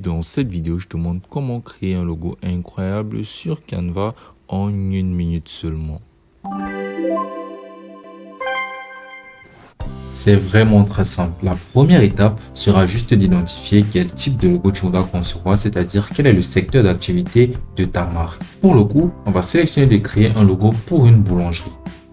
Dans cette vidéo, je te montre comment créer un logo incroyable sur Canva en 1 minute seulement. C'est vraiment très simple. La première étape sera juste d'identifier quel type de logo tu voudras concevoir, c'est-à-dire quel est le secteur d'activité de ta marque. Pour le coup, on va sélectionner de créer un logo pour une boulangerie.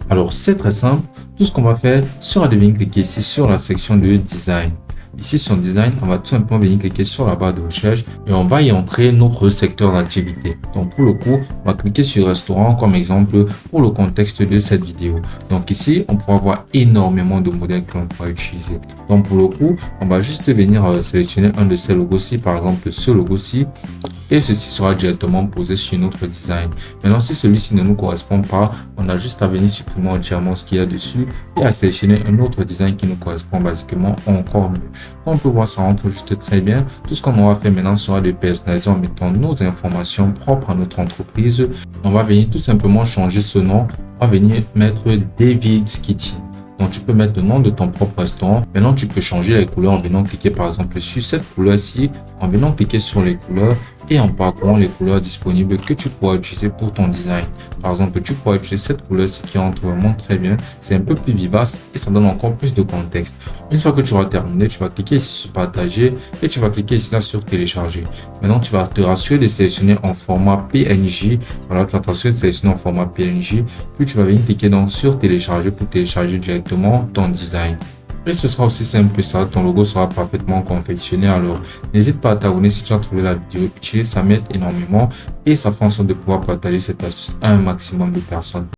Alors, c'est très simple. Tout ce qu'on va faire sera de venir cliquer ici sur la section de design. Ici sur design, on va tout simplement venir cliquer sur la barre de recherche et on va y entrer notre secteur d'activité. Donc pour le coup, on va cliquer sur restaurant comme exemple pour le contexte de cette vidéo. Donc ici, on pourra voir énormément de modèles que l'on pourra utiliser. Donc pour le coup, on va juste venir sélectionner un de ces logos-ci, par exemple ce logo-ci, et ceci sera directement posé sur notre design. Maintenant, si celui-ci ne nous correspond pas, on a juste à venir supprimer entièrement ce qu'il y a dessus et à sélectionner un autre design qui nous correspond basiquement encore mieux. Comme on peut voir, ça rentre juste très bien. Tout ce qu'on aura fait maintenant sera de personnaliser en mettant nos informations propres à notre entreprise. On va venir tout simplement changer ce nom. On va venir mettre David's Kitchen. Donc, tu peux mettre le nom de ton propre restaurant. Maintenant, tu peux changer les couleurs en venant cliquer par exemple sur cette couleur-ci, en venant cliquer sur les couleurs et en parcourant les couleurs disponibles que tu pourras utiliser pour ton design. Par exemple, tu pourras utiliser cette couleur-ci qui rentre vraiment très bien. C'est un peu plus vivace et ça donne encore plus de contexte. Une fois que tu auras terminé, tu vas cliquer ici sur partager et tu vas cliquer ici là sur télécharger. Maintenant, tu vas te rassurer de sélectionner en format PNG. Voilà, tu vas te rassurer de sélectionner en format PNG. Puis tu vas venir cliquer donc sur télécharger pour télécharger directement ton design. Et ce sera aussi simple que ça, ton logo sera parfaitement confectionné. Alors, n'hésite pas à t'abonner si tu as trouvé la vidéo utile, ça m'aide énormément et ça fait en sorte de pouvoir partager cette astuce à un maximum de personnes.